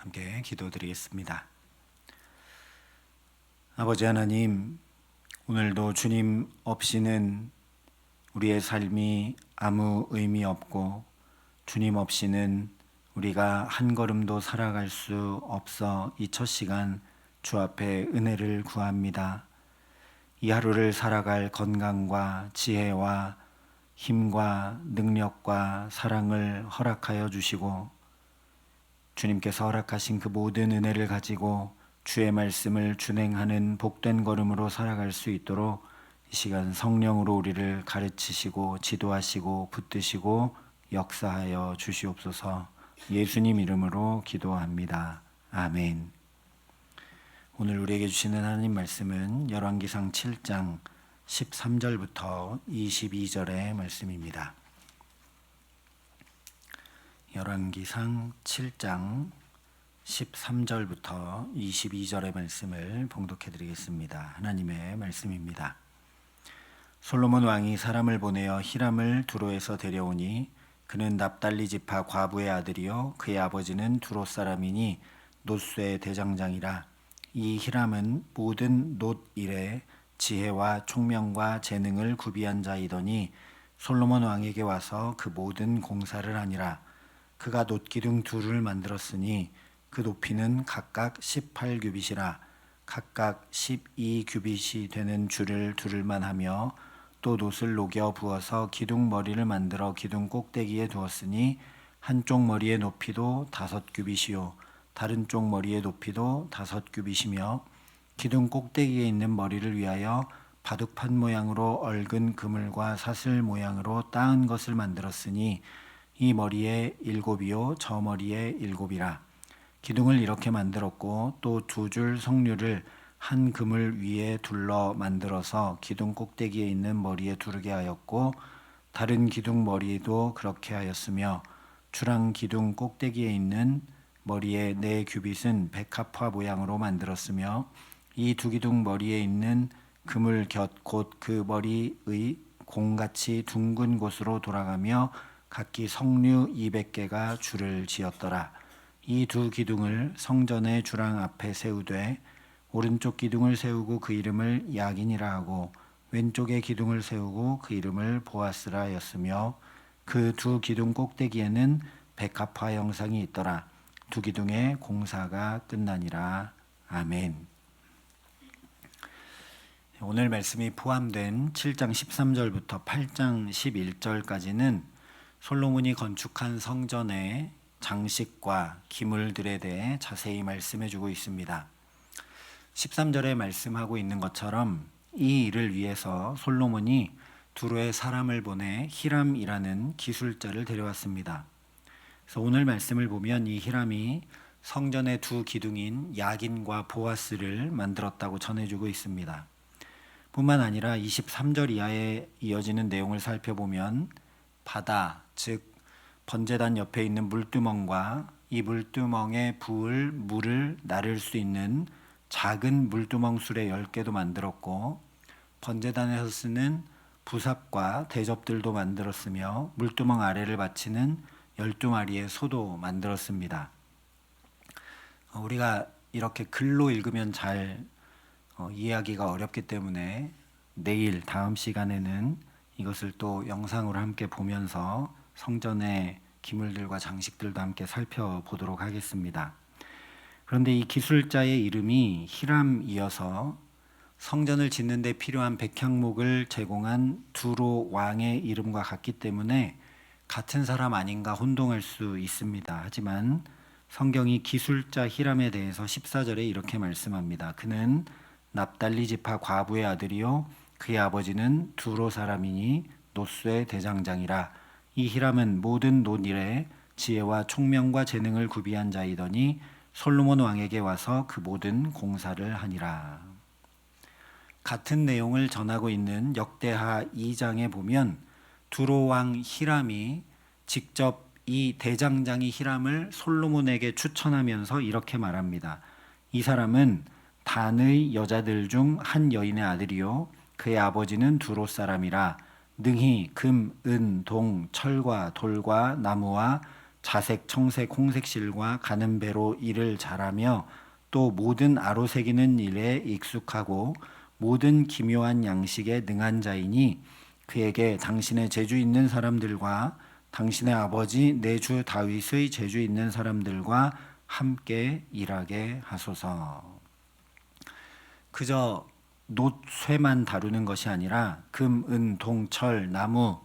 함께 기도드리겠습니다. 아버지 하나님, 오늘도 주님 없이는 우리의 삶이 아무 의미 없고 주님 없이는 우리가 한 걸음도 살아갈 수 없어 이 첫 시간 주 앞에 은혜를 구합니다. 이 하루를 살아갈 건강과 지혜와 힘과 능력과 사랑을 허락하여 주시고 주님께서 허락하신 그 모든 은혜를 가지고 주의 말씀을 준행하는 복된 걸음으로 살아갈 수 있도록 이 시간 성령으로 우리를 가르치시고 지도하시고 붙드시고 역사하여 주시옵소서. 예수님 이름으로 기도합니다. 아멘. 오늘 우리에게 주시는 하나님 말씀은 열왕기상 7장 13절부터 22절의 말씀입니다. 열왕기상 7장 13절부터 22절의 말씀을 봉독해 드리겠습니다. 하나님의 말씀입니다. 솔로몬 왕이 사람을 보내어 히람을 두로에서 데려오니 그는 납달리 지파 과부의 아들이요 그의 아버지는 두로 사람이니 놋쇠 대장장이라. 이 히람은 모든 놋 일에 지혜와 총명과 재능을 구비한 자이더니 솔로몬 왕에게 와서 그 모든 공사를 하니라. 그가 놋기둥 둘을 만들었으니 그 높이는 각각 18규빗이라. 각각 12규빗이 되는 줄을 두를만 하며 또 놋을 녹여 부어서 기둥 머리를 만들어 기둥 꼭대기에 두었으니 한쪽 머리의 높이도 5규빗이요 다른 쪽 머리의 높이도 5규빗이며 기둥 꼭대기에 있는 머리를 위하여 바둑판 모양으로 얽은 그물과 사슬 모양으로 따은 것을 만들었으니 이 머리에 7이요 저 머리에 7이라. 기둥을 이렇게 만들었고 또 2줄 석류를 한 그물 위에 둘러 만들어서 기둥 꼭대기에 있는 머리에 두르게 하였고 다른 기둥 머리도 그렇게 하였으며 주랑 기둥 꼭대기에 있는 머리에 4규빗은 백합화 모양으로 만들었으며 이 두 기둥 머리에 있는 그물 곁 곧 그 머리의 공같이 둥근 곳으로 돌아가며 각기 석류 200개가 줄을 지었더라. 이 두 기둥을 성전의 주랑 앞에 세우되 오른쪽 기둥을 세우고 그 이름을 야긴이라 하고 왼쪽의 기둥을 세우고 그 이름을 보아스라 하였으며 그 두 기둥 꼭대기에는 백합화 형상이 있더라. 두 기둥의 공사가 끝나니라. 아멘. 오늘 말씀이 포함된 7장 13절부터 8장 11절까지는 솔로몬이 건축한 성전의 장식과 기물들에 대해 자세히 말씀해 주고 있습니다. 13절에 말씀하고 있는 것처럼 이 일을 위해서 솔로몬이 두로에 사람을 보내 히람이라는 기술자를 데려왔습니다. 그래서 오늘 말씀을 보면 이 히람이 성전의 두 기둥인 야긴과 보아스를 만들었다고 전해주고 있습니다. 뿐만 아니라 23절 이하에 이어지는 내용을 살펴보면 바다, 즉 번제단 옆에 있는 물두멍과 이 물두멍에 부을 물을 나를 수 있는 작은 물두멍 수레 10개도 만들었고 번제단에서 쓰는 부삽과 대접들도 만들었으며 물두멍 아래를 받치는 12마리의 소도 만들었습니다. 우리가 이렇게 글로 읽으면 잘 이해하기가 어렵기 때문에 내일 다음 시간에는 이것을 또 영상으로 함께 보면서 성전의 기물들과 장식들도 함께 살펴보도록 하겠습니다. 그런데 이 기술자의 이름이 히람이어서 성전을 짓는 데 필요한 백향목을 제공한 두로 왕의 이름과 같기 때문에 같은 사람 아닌가 혼동할 수 있습니다. 하지만 성경이 기술자 히람에 대해서 14절에 이렇게 말씀합니다. 그는 납달리 지파 과부의 아들이요 그의 아버지는 두로 사람이니 놋쇠 대장장이라. 이 히람은 모든 놋일에 지혜와 총명과 재능을 구비한 자이더니 솔로몬 왕에게 와서 그 모든 공사를 하니라. 같은 내용을 전하고 있는 역대하 2장에 보면 두로 왕 히람이 직접 이 대장장이 히람을 솔로몬에게 추천하면서 이렇게 말합니다. 이 사람은 단의 여자들 중 한 여인의 아들이요 그의 아버지는 두로 사람이라. 능히 금, 은, 동, 철과 돌과 나무와 자색, 청색, 홍색실과 가는 배로 일을 잘하며 또 모든 아로새기는 일에 익숙하고 모든 기묘한 양식에 능한 자이니 그에게 당신의 재주 있는 사람들과 당신의 아버지 내 주 다윗의 재주 있는 사람들과 함께 일하게 하소서. 그저 놋쇠만 다루는 것이 아니라 금, 은, 동, 철, 나무,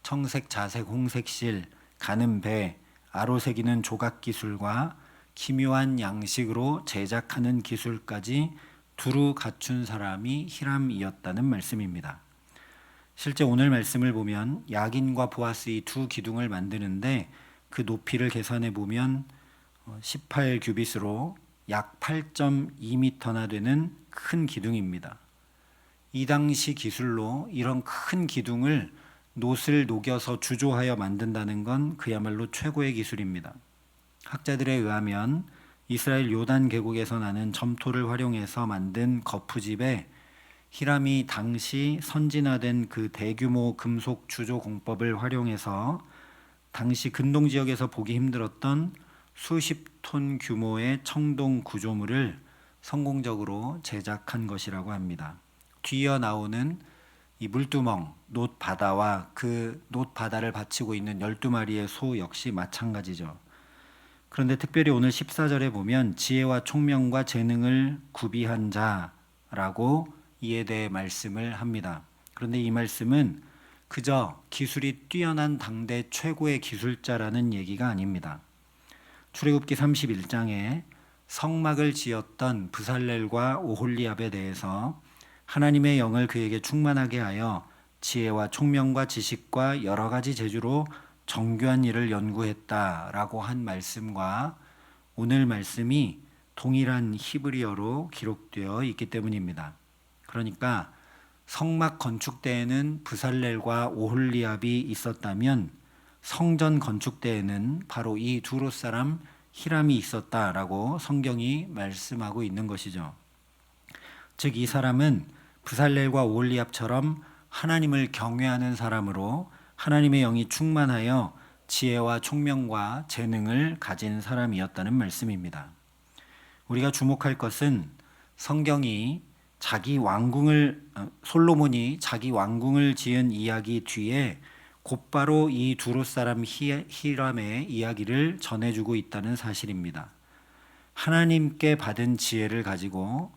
청색, 자색, 홍색 실, 가는 배, 아로새기는 조각 기술과 기묘한 양식으로 제작하는 기술까지 두루 갖춘 사람이 히람이었다는 말씀입니다. 실제 오늘 말씀을 보면 야긴과 보아스 이 두 기둥을 만드는데 그 높이를 계산해 보면 18규빗으로 약 8.2m나 되는 큰 기둥입니다. 이 당시 기술로 이런 큰 기둥을 놋을 녹여서 주조하여 만든다는 건 그야말로 최고의 기술입니다. 학자들에 의하면 이스라엘 요단 계곡에서 나는 점토를 활용해서 만든 거푸집에 히람이 당시 선진화된 그 대규모 금속 주조 공법을 활용해서 당시 근동 지역에서 보기 힘들었던 수십 톤 규모의 청동 구조물을 성공적으로 제작한 것이라고 합니다. 뒤이어 나오는 이 물두멍, 놋 바다와 그 놋 바다를 받치고 있는 12마리의 소 역시 마찬가지죠. 그런데 특별히 오늘 14절에 보면 지혜와 총명과 재능을 구비한 자라고 이에 대해 말씀을 합니다. 그런데 이 말씀은 그저 기술이 뛰어난 당대 최고의 기술자라는 얘기가 아닙니다. 출애굽기 31장에 성막을 지었던 브살렐과 오홀리압에 대해서 하나님의 영을 그에게 충만하게 하여 지혜와 총명과 지식과 여러 가지 재주로 정교한 일을 연구했다라고 한 말씀과 오늘 말씀이 동일한 히브리어로 기록되어 있기 때문입니다. 그러니까 성막 건축 때에는 브살렐과 오홀리압이 있었다면 성전 건축 때에는 바로 이 두롯 사람 히람이 있었다라고 성경이 말씀하고 있는 것이죠. 즉 이 사람은 브살렐과 오홀리압처럼 하나님을 경외하는 사람으로 하나님의 영이 충만하여 지혜와 총명과 재능을 가진 사람이었다는 말씀입니다. 우리가 주목할 것은 성경이 솔로몬이 자기 왕궁을 지은 이야기 뒤에 곧바로 이 두롯 사람 히람의 이야기를 전해주고 있다는 사실입니다. 하나님께 받은 지혜를 가지고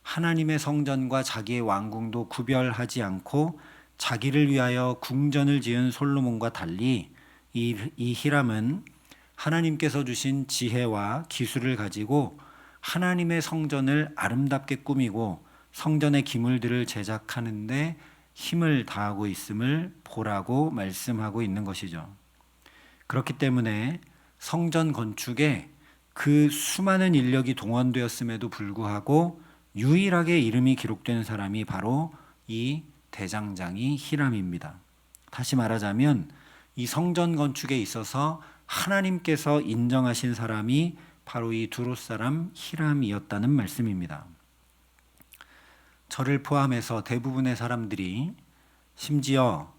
하나님의 성전과 자기의 왕궁도 구별하지 않고 자기를 위하여 궁전을 지은 솔로몬과 달리 이 히람은 하나님께서 주신 지혜와 기술을 가지고 하나님의 성전을 아름답게 꾸미고 성전의 기물들을 제작하는데 힘을 다하고 있음을 보라고 말씀하고 있는 것이죠. 그렇기 때문에 성전 건축에 그 수많은 인력이 동원되었음에도 불구하고 유일하게 이름이 기록된 사람이 바로 이 대장장이 히람입니다. 다시 말하자면 이 성전 건축에 있어서 하나님께서 인정하신 사람이 바로 이 두롯 사람 히람이었다는 말씀입니다. 저를 포함해서 대부분의 사람들이 심지어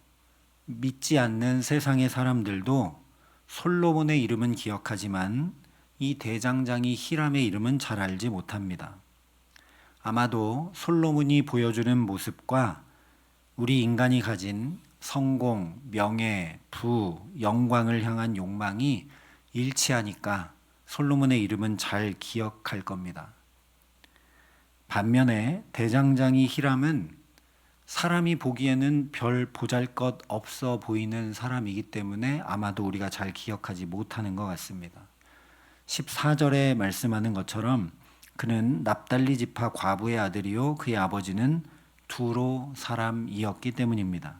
믿지 않는 세상의 사람들도 솔로몬의 이름은 기억하지만 이 대장장이 히람의 이름은 잘 알지 못합니다. 아마도 솔로몬이 보여주는 모습과 우리 인간이 가진 성공, 명예, 부, 영광을 향한 욕망이 일치하니까 솔로몬의 이름은 잘 기억할 겁니다. 반면에 대장장이 히람은 사람이 보기에는 별 보잘것 없어 보이는 사람이기 때문에 아마도 우리가 잘 기억하지 못하는 것 같습니다. 14절에 말씀하는 것처럼 그는 납달리 지파 과부의 아들이요 그의 아버지는 두로 사람이었기 때문입니다.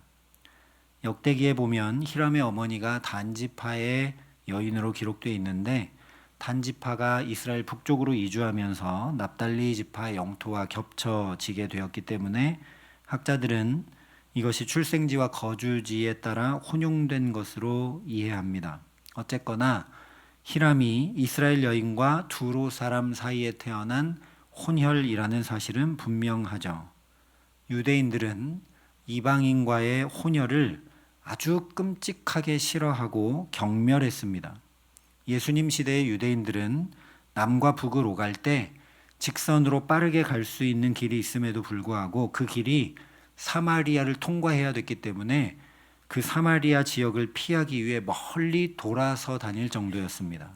역대기에 보면 히람의 어머니가 단 지파의 여인으로 기록되어 있는데 단 지파가 이스라엘 북쪽으로 이주하면서 납달리 지파의 영토와 겹쳐지게 되었기 때문에 학자들은 이것이 출생지와 거주지에 따라 혼용된 것으로 이해합니다. 어쨌거나 히람이 이스라엘 여인과 두로 사람 사이에 태어난 혼혈이라는 사실은 분명하죠. 유대인들은 이방인과의 혼혈을 아주 끔찍하게 싫어하고 경멸했습니다. 예수님 시대의 유대인들은 남과 북을 오갈 때 직선으로 빠르게 갈 수 있는 길이 있음에도 불구하고 그 길이 사마리아를 통과해야 됐기 때문에 그 사마리아 지역을 피하기 위해 멀리 돌아서 다닐 정도였습니다.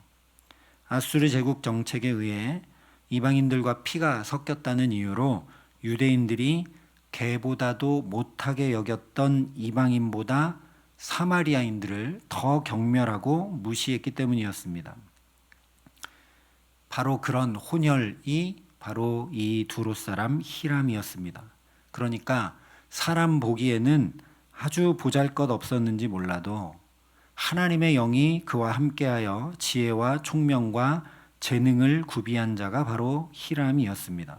아수르 제국 정책에 의해 이방인들과 피가 섞였다는 이유로 유대인들이 개보다도 못하게 여겼던 이방인보다 사마리아인들을 더 경멸하고 무시했기 때문이었습니다. 바로 그런 혼혈이 바로 이 두로 사람 히람이었습니다. 그러니까 사람 보기에는 아주 보잘것없었는지 몰라도 하나님의 영이 그와 함께하여 지혜와 총명과 재능을 구비한 자가 바로 히람이었습니다.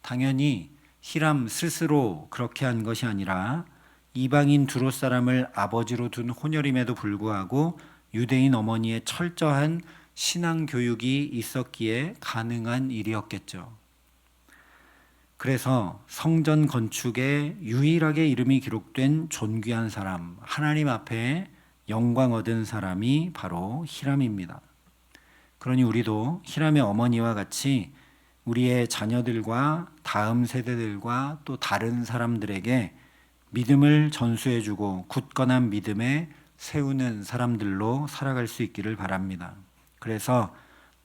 당연히 히람 스스로 그렇게 한 것이 아니라 이방인 두로 사람을 아버지로 둔 혼혈임에도 불구하고 유대인 어머니의 철저한 신앙 교육이 있었기에 가능한 일이었겠죠. 그래서 성전 건축에 유일하게 이름이 기록된 존귀한 사람, 하나님 앞에 영광 얻은 사람이 바로 히람입니다. 그러니 우리도 히람의 어머니와 같이 우리의 자녀들과 다음 세대들과 또 다른 사람들에게 믿음을 전수해주고 굳건한 믿음에 세우는 사람들로 살아갈 수 있기를 바랍니다. 그래서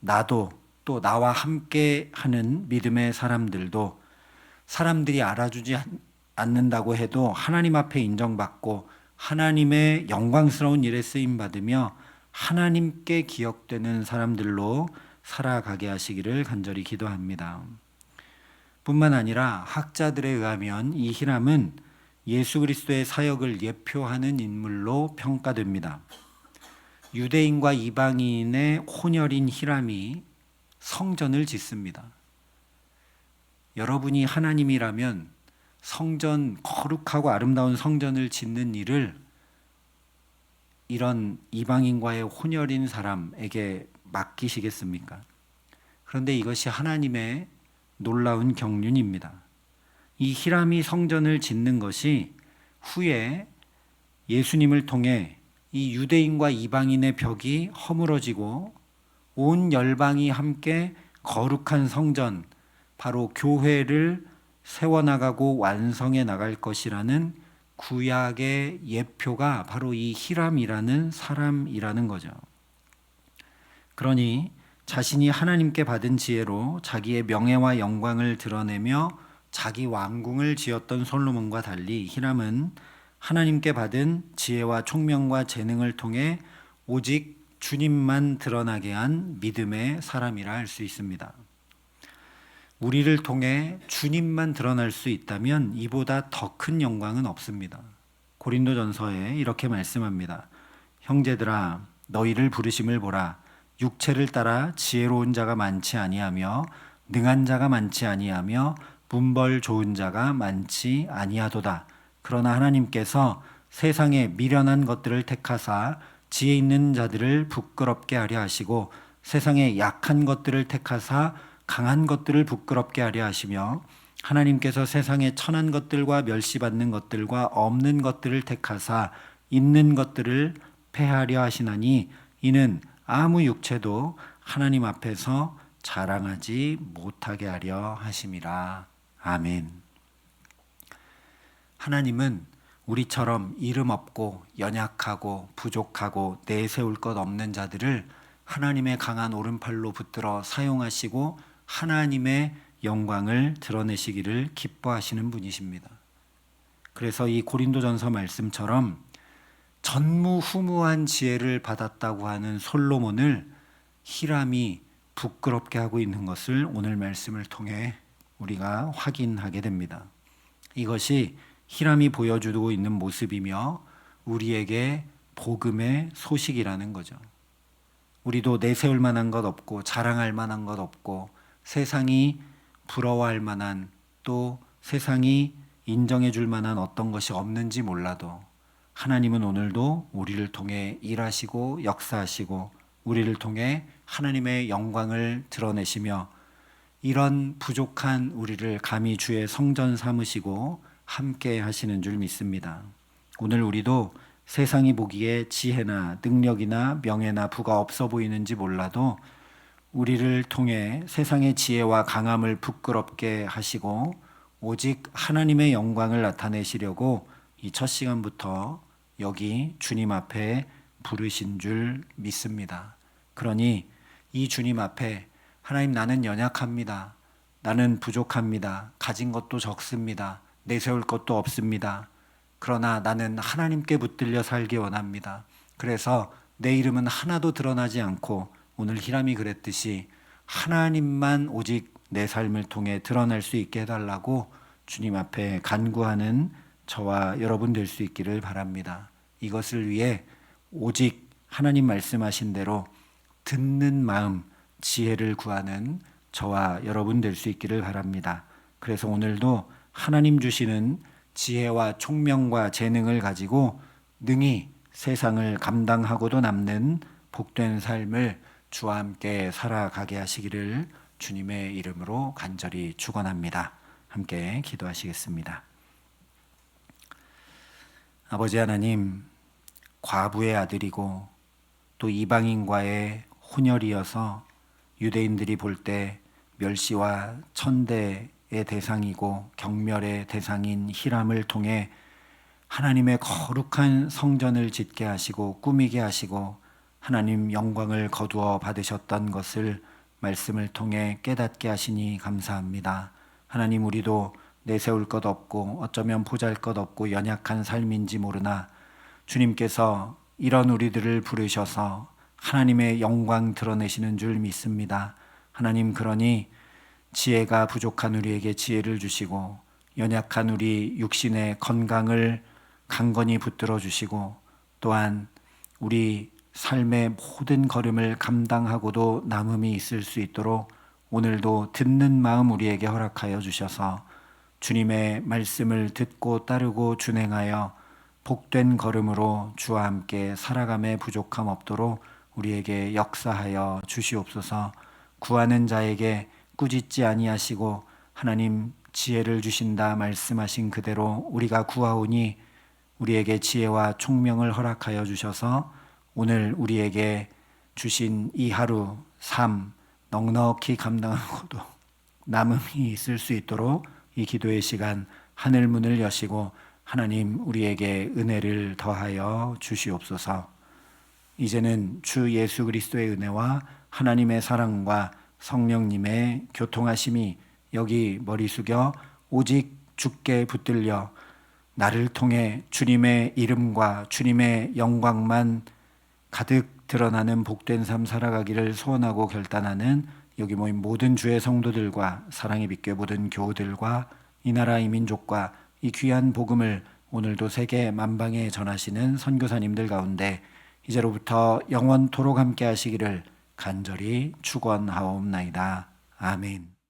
나도 또 나와 함께 하는 믿음의 사람들도 사람들이 알아주지 않는다고 해도 하나님 앞에 인정받고 하나님의 영광스러운 일에 쓰임받으며 하나님께 기억되는 사람들로 살아가게 하시기를 간절히 기도합니다. 뿐만 아니라 학자들에 의하면 이 히람은 예수 그리스도의 사역을 예표하는 인물로 평가됩니다. 유대인과 이방인의 혼혈인 히람이 성전을 짓습니다. 여러분이 하나님이라면 성전, 거룩하고 아름다운 성전을 짓는 일을 이런 이방인과의 혼혈인 사람에게 맡기시겠습니까? 그런데 이것이 하나님의 놀라운 경륜입니다. 이 히람이 성전을 짓는 것이 후에 예수님을 통해 이 유대인과 이방인의 벽이 허물어지고 온 열방이 함께 거룩한 성전, 바로 교회를 세워나가고 완성해 나갈 것이라는 구약의 예표가 바로 이 히람이라는 사람이라는 거죠. 그러니 자신이 하나님께 받은 지혜로 자기의 명예와 영광을 드러내며 자기 왕궁을 지었던 솔로몬과 달리 히람은 하나님께 받은 지혜와 총명과 재능을 통해 오직 주님만 드러나게 한 믿음의 사람이라 할 수 있습니다. 우리를 통해 주님만 드러날 수 있다면 이보다 더 큰 영광은 없습니다. 고린도전서에 이렇게 말씀합니다. 형제들아 너희를 부르심을 보라. 육체를 따라 지혜로운 자가 많지 아니하며 능한 자가 많지 아니하며 문벌 좋은 자가 많지 아니하도다. 그러나 하나님께서 세상에 미련한 것들을 택하사 지혜 있는 자들을 부끄럽게 하려 하시고 세상에 약한 것들을 택하사 강한 것들을 부끄럽게 하려 하시며 하나님께서 세상에 천한 것들과 멸시받는 것들과 없는 것들을 택하사 있는 것들을 패하려 하시나니 이는 아무 육체도 하나님 앞에서 자랑하지 못하게 하려 하심이라. 아멘. 하나님은 우리처럼 이름 없고 연약하고 부족하고 내세울 것 없는 자들을 하나님의 강한 오른팔로 붙들어 사용하시고 하나님의 영광을 드러내시기를 기뻐하시는 분이십니다. 그래서 이 고린도전서 말씀처럼 전무후무한 지혜를 받았다고 하는 솔로몬을 히람이 부끄럽게 하고 있는 것을 오늘 말씀을 통해 우리가 확인하게 됩니다. 이것이 히람이 보여주고 있는 모습이며 우리에게 복음의 소식이라는 거죠. 우리도 내세울 만한 것 없고 자랑할 만한 것 없고 세상이 부러워할 만한 또 세상이 인정해 줄 만한 어떤 것이 없는지 몰라도 하나님은 오늘도 우리를 통해 일하시고 역사하시고 우리를 통해 하나님의 영광을 드러내시며 이런 부족한 우리를 감히 주의 성전 삼으시고 함께 하시는 줄 믿습니다. 오늘 우리도 세상이 보기에 지혜나 능력이나 명예나 부가 없어 보이는지 몰라도 우리를 통해 세상의 지혜와 강함을 부끄럽게 하시고 오직 하나님의 영광을 나타내시려고 이 첫 시간부터 여기 주님 앞에 부르신 줄 믿습니다. 그러니 이 주님 앞에 하나님, 나는 연약합니다. 나는 부족합니다. 가진 것도 적습니다. 내세울 것도 없습니다. 그러나 나는 하나님께 붙들려 살기 원합니다. 그래서 내 이름은 하나도 드러나지 않고 오늘 히람이 그랬듯이 하나님만 오직 내 삶을 통해 드러날 수 있게 해달라고 주님 앞에 간구하는 저와 여러분 될 수 있기를 바랍니다. 이것을 위해 오직 하나님 말씀하신 대로 듣는 마음, 지혜를 구하는 저와 여러분 될 수 있기를 바랍니다. 그래서 오늘도 하나님 주시는 지혜와 총명과 재능을 가지고 능히 세상을 감당하고도 남는 복된 삶을 주와 함께 살아가게 하시기를 주님의 이름으로 간절히 축원합니다. 함께 기도하시겠습니다. 아버지 하나님, 과부의 아들이고 또 이방인과의 혼혈이어서 유대인들이 볼 때 멸시와 천대의 대상이고 경멸의 대상인 히람을 통해 하나님의 거룩한 성전을 짓게 하시고 꾸미게 하시고 하나님 영광을 거두어 받으셨던 것을 말씀을 통해 깨닫게 하시니 감사합니다. 하나님, 우리도 내세울 것 없고 어쩌면 보잘것 없고 연약한 삶인지 모르나 주님께서 이런 우리들을 부르셔서 하나님의 영광 드러내시는 줄 믿습니다. 하나님, 그러니 지혜가 부족한 우리에게 지혜를 주시고 연약한 우리 육신의 건강을 강건히 붙들어 주시고 또한 우리 삶의 모든 걸음을 감당하고도 남음이 있을 수 있도록 오늘도 듣는 마음 우리에게 허락하여 주셔서 주님의 말씀을 듣고 따르고 준행하여 복된 걸음으로 주와 함께 살아감에 부족함 없도록 우리에게 역사하여 주시옵소서. 구하는 자에게 꾸짖지 아니하시고 하나님 지혜를 주신다 말씀하신 그대로 우리가 구하오니 우리에게 지혜와 총명을 허락하여 주셔서 오늘 우리에게 주신 이 하루 삶 넉넉히 감당하고도 남음이 있을 수 있도록 이 기도의 시간 하늘 문을 여시고 하나님 우리에게 은혜를 더하여 주시옵소서. 이제는 주 예수 그리스도의 은혜와 하나님의 사랑과 성령님의 교통하심이 여기 머리 숙여 오직 주께 붙들려 나를 통해 주님의 이름과 주님의 영광만 가득 드러나는 복된 삶 살아가기를 소원하고 결단하는 여기 모인 모든 주의 성도들과 사랑의 빛교회 모든 교우들과 이 나라 이 민족과 이 귀한 복음을 오늘도 세계 만방에 전하시는 선교사님들 가운데 이제로부터 영원토록 함께 하시기를 간절히 축원하옵나이다. 아멘.